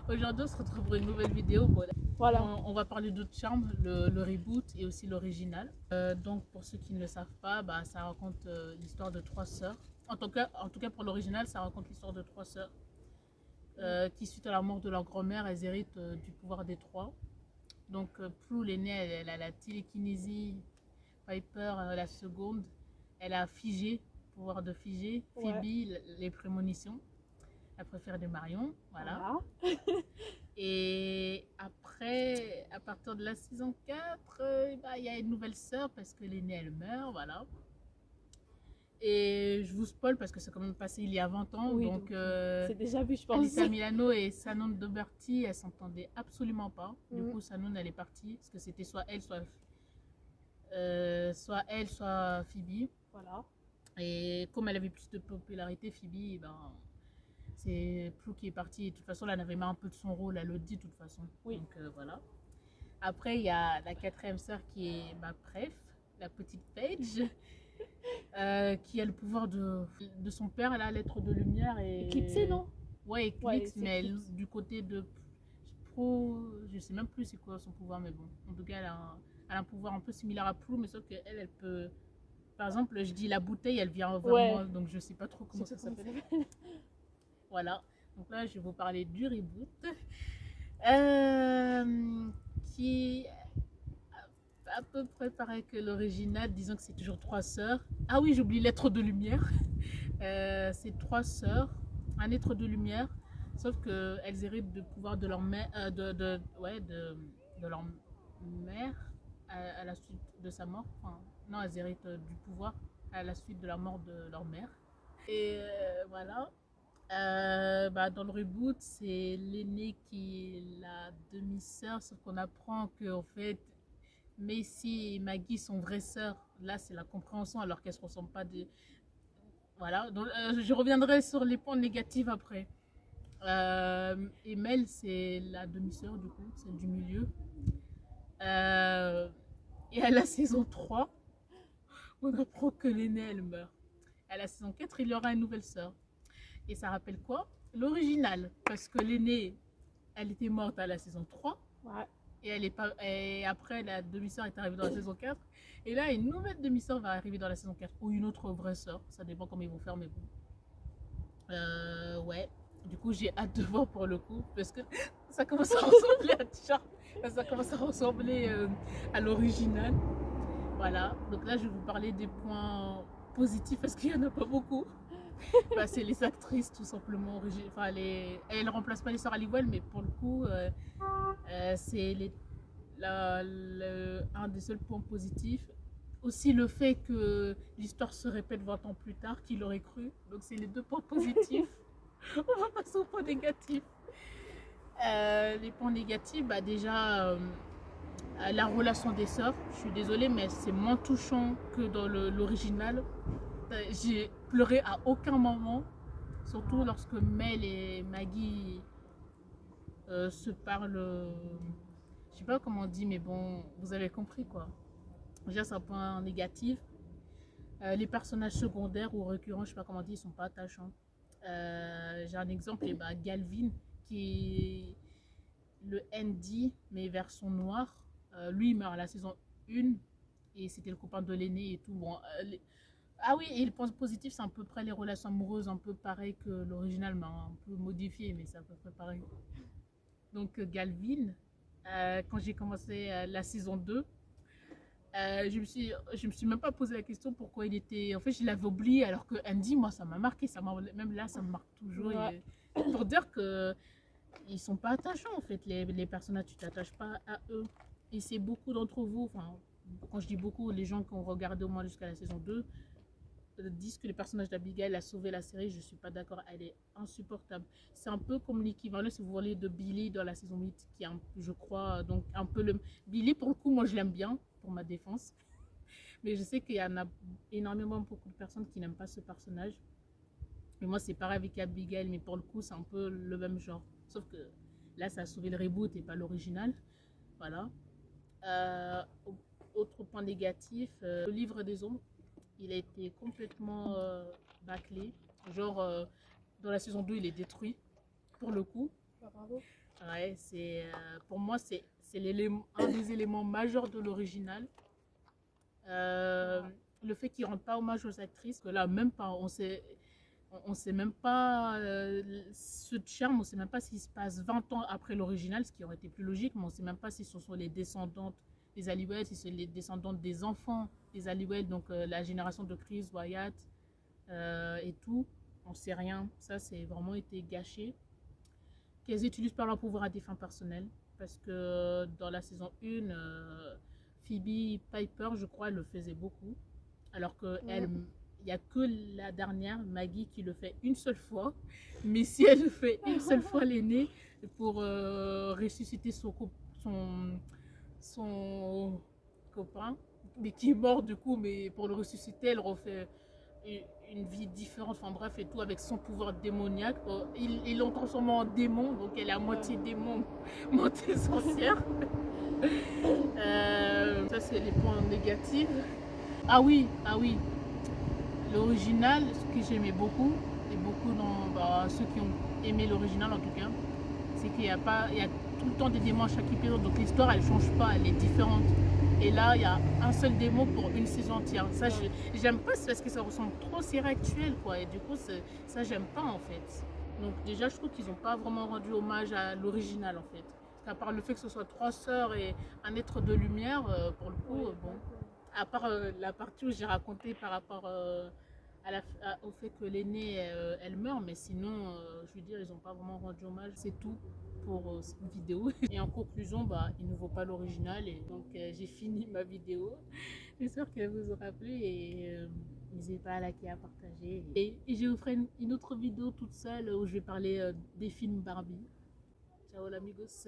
Aujourd'hui, on se retrouve pour une nouvelle vidéo. Voilà. On va parler de Charmed, le reboot et aussi l'original. Donc, pour ceux qui ne le savent pas, ça raconte l'histoire de trois sœurs. En tout cas, pour l'original, ça raconte l'histoire de trois sœurs qui, suite à la mort de leur grand-mère, elles héritent du pouvoir des trois. Donc, Prue, l'aînée, elle a la télékinésie. Piper, la seconde, elle a figé, pouvoir de figer. Phoebe, les prémonitions. La préférée de Marion, voilà. Et après, à partir de la saison 4, il y a une nouvelle sœur parce que l'aînée elle meurt, voilà. Et je vous spoil parce que c'est quand même passé il y a 20 ans, Oui, donc c'est déjà vu, je pense. Alyssa Milano et Shannon Doherty, elles s'entendaient absolument pas. Du coup, Shannon elle est partie parce que c'était soit elle, soit Phoebe. Voilà. Et comme elle avait plus de popularité, Phoebe, c'est Prue qui est partie. De toute façon, elle avait marre un peu de son rôle, elle le dit de toute façon. Oui. Donc voilà. Après, il y a la quatrième sœur qui est Pref, la petite Paige, qui a le pouvoir de son père. Elle a l'être de lumière et Éclipsée, non? Ouais, Eclipse, mais du côté de Prue, je sais même plus c'est quoi son pouvoir, mais bon. En tout cas, elle a un pouvoir un peu similaire à Prue, mais sauf qu'elle, elle peut. Par exemple, je dis la bouteille, elle vient vers moi, donc je sais pas trop comment ça s'appelle. Voilà, donc là je vais vous parler du reboot qui est à peu près pareil que l'original, disons que c'est toujours trois sœurs. Ah oui, j'oublie l'être de lumière. C'est trois sœurs, un être de lumière, sauf qu'elles héritent du pouvoir de leur mère, de leur mère à la suite de sa mort. Enfin, non, elles héritent du pouvoir à la suite de la mort de leur mère. Et voilà. Dans le reboot, c'est l'aînée qui est la demi-sœur, sauf qu'on apprend qu'en fait, Macy et Maggie sont vraies sœurs. Là, c'est la compréhension, alors qu'elles ne se ressemblent pas. Voilà, donc, je reviendrai sur les points négatifs après. Et Mel, c'est la demi-sœur, du coup, celle du milieu. Et à la saison 3, on apprend que l'aînée, elle meurt. À la saison 4, il y aura une nouvelle sœur. Et ça rappelle quoi? L'original, parce que l'aînée, elle était morte à la saison 3. Ouais. Et après, la demi-sœur est arrivée dans la saison 4. Et là, une nouvelle demi-sœur va arriver dans la saison 4. Ou une autre vraie sœur. Ça dépend comment ils vont faire, mais bon. Ouais. Du coup, j'ai hâte de voir pour le coup. Parce que ça commence à ressembler à Charmed. Ça commence à ressembler à l'original. Voilà. Donc là, je vais vous parler des points positifs parce qu'il n'y en a pas beaucoup. C'est les actrices tout simplement. Enfin, elles ne remplacent pas les sœurs Halliwell, mais pour le coup, c'est un des seuls points positifs. Aussi le fait que l'histoire se répète 20 ans plus tard, qui l'aurait cru. Donc c'est les deux points positifs. On va passer aux points négatifs. Les points négatifs, déjà la relation des sœurs. Je suis désolée, mais c'est moins touchant que dans l'original. J'ai pleuré à aucun moment, surtout lorsque Mel et Maggie se parlent. Je sais pas comment on dit, mais bon, vous avez compris quoi. Déjà, c'est un point négatif. Les personnages secondaires ou récurrents, je sais pas comment on dit, ils sont pas attachants. J'ai un exemple, Galvin, qui est le Andy, mais version noire. Lui, il meurt à la saison 1 et c'était le copain de l'aîné et tout. Bon, ah oui, et le point positif, c'est à peu près les relations amoureuses, un peu pareil que l'original, mais un peu modifié, mais c'est à peu près pareil. Donc Galvin, quand j'ai commencé la saison 2, je me suis même pas posé la question pourquoi il était. En fait, je l'avais oublié, alors que Andy, moi, ça m'a marqué, même là, ça me marque toujours. Ouais. Pour dire que ils sont pas attachants, en fait, les personnages, tu t'attaches pas à eux. Et c'est beaucoup d'entre vous, enfin, quand je dis beaucoup, les gens qui ont regardé au moins jusqu'à la saison 2, disent que le personnage d'Abigail a sauvé la série. Je suis pas d'accord, elle est insupportable. C'est un peu comme l'équivalent, si vous voulez, de Billy dans la saison 8, qui est, je crois, donc un peu le... Billy, pour le coup, moi je l'aime bien, pour ma défense. Mais je sais qu'il y en a énormément, beaucoup de personnes qui n'aiment pas ce personnage. Et moi, c'est pareil avec Abigail, mais pour le coup, c'est un peu le même genre. Sauf que là, ça a sauvé le reboot et pas l'original. Voilà. Autre point négatif, le livre des ombres. Il a été complètement bâclé. Genre, dans la saison 2, il est détruit. pour le coup. Bah, bravo. Ouais, pour moi, c'est un des éléments majeurs de l'original. Le fait qu'il ne rende pas hommage aux actrices, que là, même pas, on sait même pas ce charme, on sait même pas s'il se passe 20 ans après l'original, ce qui aurait été plus logique, mais on sait même pas si ce sont les descendantes des Halliwell, si c'est les descendantes des enfants des Halliwell, donc la génération de Chris, Wyatt et tout. On sait rien. Ça, c'est vraiment été gâché. Qu'elles utilisent par leur pouvoir à des fins personnelles. Parce que dans la saison 1, Phoebe Piper, je crois, elle le faisait beaucoup. Alors que elle, il n'y a que la dernière, Maggie, qui le fait une seule fois. Mais si elle le fait une seule fois, l'aînée, pour ressusciter son copain, mais qui est mort du coup, mais pour le ressusciter, elle refait une vie différente, enfin bref, et tout, avec son pouvoir démoniaque. Ils l'ont transformée en démon, donc elle est à moitié démon, moitié sorcière. Ça, c'est les points négatifs. Ah oui, l'original, ce que j'aimais beaucoup, et beaucoup dans ceux qui ont aimé l'original en tout cas, c'est qu'il y a tout le temps des démons à chaque épisode, donc l'histoire elle change pas, elle est différente. Et là, il y a un seul démon pour une saison entière. Ça, j'aime pas, c'est parce que ça ressemble trop aux séries actuelles, quoi. Et du coup, ça, j'aime pas, en fait. Donc déjà, je trouve qu'ils n'ont pas vraiment rendu hommage à l'original, en fait. À part le fait que ce soit 3 sœurs et un être de lumière, pour le coup, bon. À part la partie où j'ai raconté par rapport au fait que l'aînée, elle meurt, mais sinon, je veux dire, ils n'ont pas vraiment rendu hommage. C'est tout pour cette vidéo. Et en conclusion, il ne vaut pas l'original. Et donc, j'ai fini ma vidéo. J'espère qu'elle vous aura plu et n'hésitez pas à liker, à partager. Et je vous ferai une autre vidéo toute seule où je vais parler des films Barbie. Ciao, amigos.